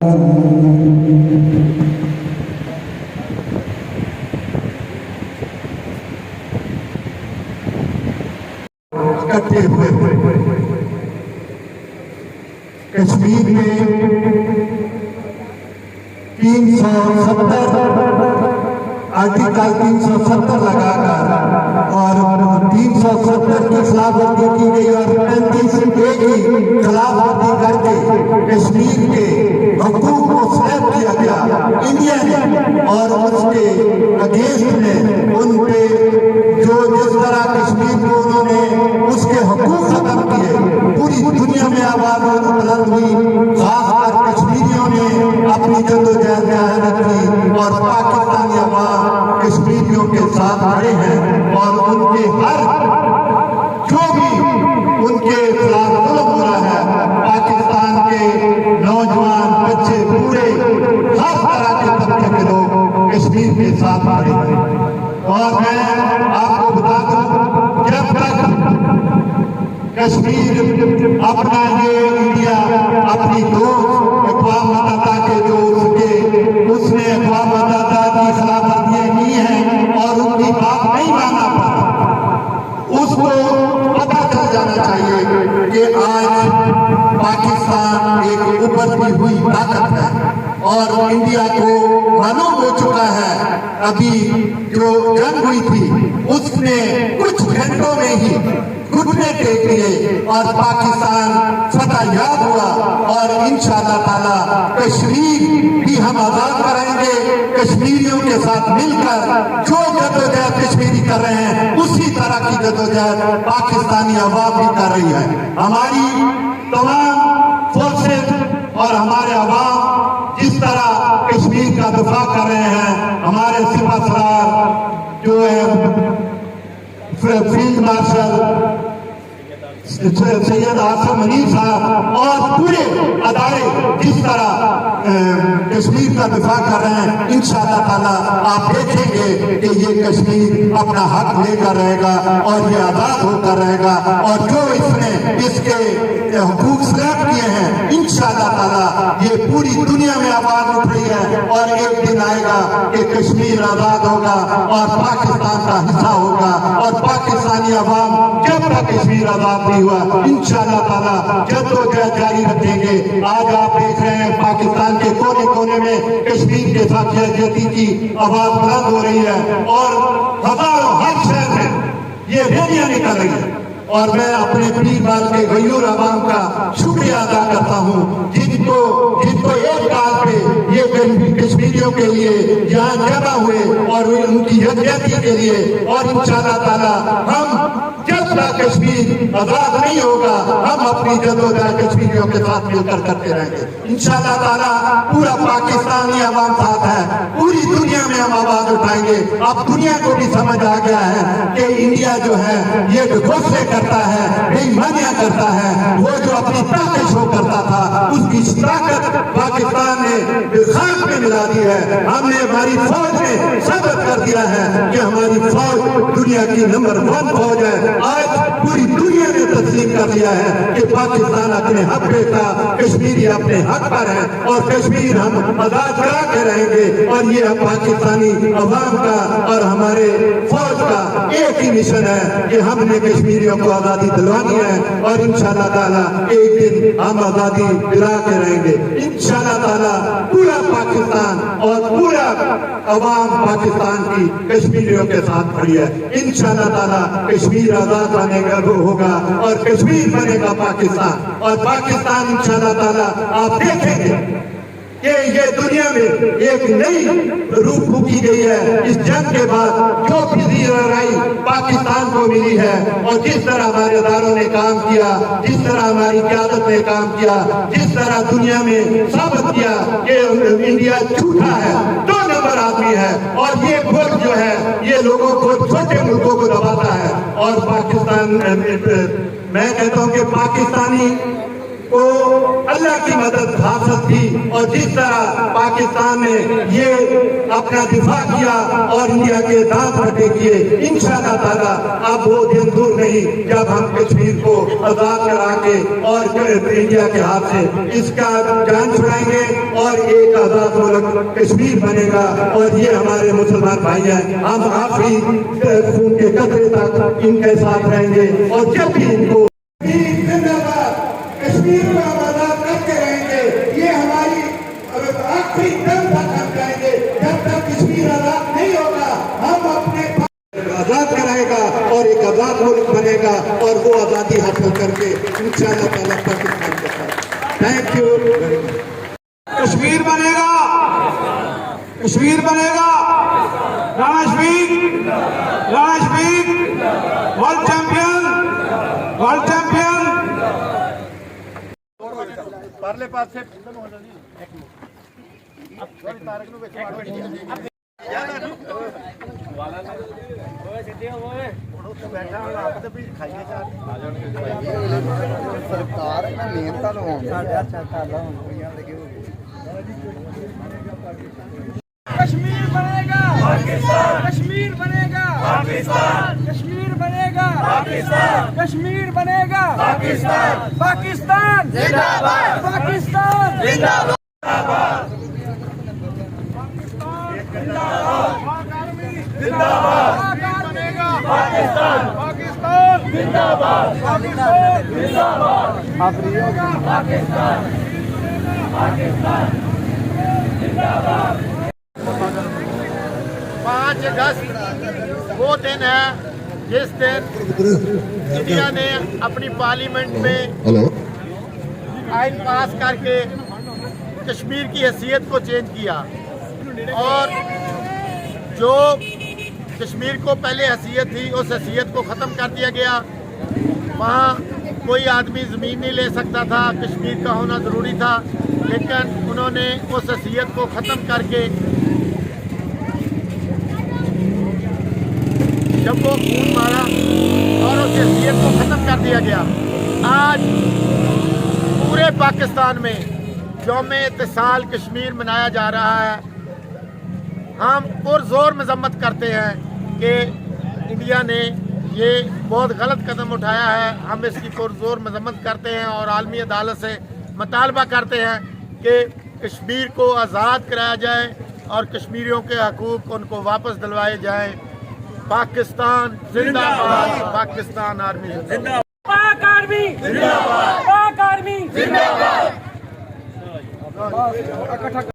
اکٹھے ہوئے کشمیر میں 370 آرٹیکل 370 لگا کر اور 370 کی خلاف ورزی کی گئی اور 35A کی خلاف ورزی کر کے کشمیر کے حقوق کو سلیب کیا گیا انڈیا نے، اور اس کے اگینسٹ میں ان پہ جو جس طرح کشمیر کو انہوں نے اس کے حقوق ختم کیے، پوری دنیا میں آواز بلند ہوئی، خاص کر کشمیریوں نے اپنی جدوجہد میں محنت کی اور پاکستانی عوام کشمیریوں کے ساتھ کھڑے ہیں اور ان کے ہر جو بھی ان کے خلاف ظلم ہو رہا ہے، پاکستان کے نوجوان بچے بوڑھے ہر طرح کے طبقے کے لوگ کشمیر کے ساتھ کھڑے ہیں۔ اور میں آپ کو بتا دوں، جب تک کشمیر اپنا یہ انڈیا اپنی دوست اقوام متحدہ کے جو اس نے اقوام متحدہ کی خلاف ورزیاں کی ہیں اور ان کی بات نہیں مانا پڑا، اس کو پتہ چل جانا چاہیے کہ آج پاکستان ایک ابھرتی ہوئی طاقت ہے اور انڈیا کو معلوم ہو چکا ہے۔ ابھی جو جنگ ہوئی تھی اس نے کچھ گھنٹوں میں ہی گھٹنے ٹیک لیے اور پاکستان فتح یاب ہوا، اور انشاءاللہ تعالی کشمیر بھی ہم آزاد کریں گے۔ کشمیریوں کے ساتھ مل کر جو جدوجہد کشمیری کر رہے ہیں اسی طرح کی جدوجہد پاکستانی عوام بھی کر رہی ہے۔ ہماری تمام فورسز اور ہمارے عوام جس طرح کشمیر کا دفاع کر رہے ہیں، ہمارے سپہ سالار جو ہے فیلڈ مارشل سید عاصم منیر صاحب اور پورے ادارے جس طرح کشمیر کا دفاع کر رہے ہیں، انشاءاللہ تعالی آپ دیکھیں گے کہ یہ کشمیر اپنا حق لے کر رہے گا اور یہ آزاد ہو کر رہے گا، اور جو اس نے اس کے حقوق سلیب کیے ہیں انشاءاللہ تعالی یہ پوری دنیا میں آواز اٹھ رہی ہے، اور ایک دن آئے گا کہ کشمیر آزاد ہوگا اور پاکستان کا حصہ ہوگا، اور پاکستانی عوام جب تک کشمیر آزاد نہیں ہوا انشاءاللہ تعالی جدوجہد جاری رکھیں گے۔ آج آپ دیکھ رہے ہیں پاکستان کے کونے کونے میں کشمیر کے ساتھ یکجہتی کی آواز بلند ہو رہی ہے، اور ہزاروں ہر شہر میں یہ ریلیاں نکل رہی ہیں، اور میں اپنے پیر بال کے غیور عوام کا شکریہ ادا کرتا ہوں جن کو ایک کال پہ یہ کشمیریوں کے لیے یہاں جمع ہوئے اور ان کی یکجہتی کے لیے، اور انشاءاللہ تعالی ہم جب تک کشمیر آزاد نہیں ہوگا ہم اپنی جدوجہد کشمیریوں کے ساتھ مل کر کرتے رہیں گے انشاءاللہ تعالی۔ پورا پاکستانی عوام ساتھ ہے، پوری دنیا میں ہم آواز اٹھائیں گے۔ اب دنیا کو بھی سمجھ آ گیا ہے کہ انڈیا جو ہے یہ گھوسلے کرتا ہے، بے ایمانیاں کرتا ہے، وہ جو اپنی طاقت شو کرتا تھا اس کی طاقت پاکستان نے خاک میں ملا دی ہے۔ ہم نے ہماری فوج نے ثابت کر دیا ہے کہ ہماری فوج دنیا کی نمبر 1 فوج ہے۔ آج پوری دنیا نے تسلیم کر لیا ہے کہ پاکستان اپنے حق پہ تھا، کشمیری اپنے حق پر ہے، اور کشمیر ہم آزاد کرا کے رہیں گے، اور یہ پاکستانی عوام کا اور ہمارے فوج کا ایک ہی مشن ہے کہ ہم نے کشمیریوں کو آزادی دلوانی ہے، اور انشاءاللہ تعالی ایک دن ہم آزادی دلا کے رہیں گے انشاءاللہ تعالی۔ پورا پاکستان اور پورا عوام پاکستان کی کشمیریوں کے ساتھ کھڑی ہے انشاءاللہ تعالی۔ کشمیر آزاد بنے گا ہوگا اور کشمیر بنے گا پاکستان، اور پاکستان انشاءاللہ تعالی آپ دیکھیں گے کہ یہ دنیا میں ایک نئی روح پھونکی گئی ہے اس جنگ کے بعد۔ جو بھی لڑائی پاکستان کو ملی ہے اور جس طرح ہمارے اداروں نے کام کیا، جس طرح ہماری قیادت نے کام کیا، جس طرح دنیا میں ثابت کیا کہ انڈیا جھوٹا ہے، 2 نمبر آدمی ہے، اور یہ ملک جو ہے یہ لوگوں کو، چھوٹے ملکوں کو دباتا ہے، اور پاکستان میں کہتا ہوں کہ پاکستانی کو اللہ کی مدد حاصل تھی، اور جس طرح پاکستان نے یہ اپنا دفاع کیا اور انڈیا کے دانت پھٹے کیے، انشاءاللہ تعالیٰ اب وہ دن دور نہیں جب ہم کشمیر کو آزاد کرا کے اور انڈیا کے ہاتھ سے اس کا جان چھڑائیں گے اور ایک آزاد ملک کشمیر بنے گا، اور یہ ہمارے مسلمان بھائی ہیں، ہم آخری خون کے قطرے تک ان کے ساتھ رہیں گے، اور جب بھی ان کو کشمیر کو آزاد کرتے رہیں گے، یہ ہماری آخری دم تک ہم جائیں گے، جب تک کشمیر آزاد نہیں ہوگا ہم اپنے آزاد کرائے گا اور ایک آزاد ملک بنے گا، اور وہ آزادی حاصل کر کے انشاءاللہ تعالیٰ پاکستان کے ساتھ۔ Thank you. کشمیر بنے گا، کشمیر بنے گا، رانا شفیق، رانا شفیق ورلڈ چیمپئن، ورلڈ چیمپئن۔ پرلے پاس سے ਸਰਕਾਰ ਇਹਨਾਂ ਨਿਯਮਤਾਂ ਨੂੰ کشمیر بنے گا پاکستان، کشمیر بنے گا پاکستان، کشمیر بنے گا پاکستان، کشمیر بنے گا پاکستان، پاکستان زندہ باد، پاکستان زندہ باد، زندہ باد بنے گا پاکستان، پاکستان زندہ باد، پاکستان زندہ باد، پاکستان، پاکستان 5 اگست وہ دن ہے جس دن انڈیا نے اپنی پارلیمنٹ میں آئین پاس کر کے کشمیر کی حیثیت کو چینج کیا، اور جو کشمیر کو پہلے حیثیت تھی اس حیثیت کو ختم کر دیا گیا۔ وہاں کوئی آدمی زمین نہیں لے سکتا تھا، کشمیر کا ہونا ضروری تھا، لیکن انہوں نے اس حیثیت کو ختم کر کے جب وہ خون مارا اور اس حیثیت کو ختم کر دیا گیا۔ آج پورے پاکستان میں یوم اتصال کشمیر منایا جا رہا ہے۔ ہم پرزور مذمت کرتے ہیں کہ انڈیا نے یہ بہت غلط قدم اٹھایا ہے، ہم اس کی پرزور مذمت کرتے ہیں اور عالمی عدالت سے مطالبہ کرتے ہیں کہ کشمیر کو آزاد کرایا جائے اور کشمیریوں کے حقوق ان کو واپس دلوائے جائیں۔ پاکستان زندہ باد، پاکستان آرمی زندہ باد، پاک آرمی زندہ باد، پاک آرمی زندہ باد۔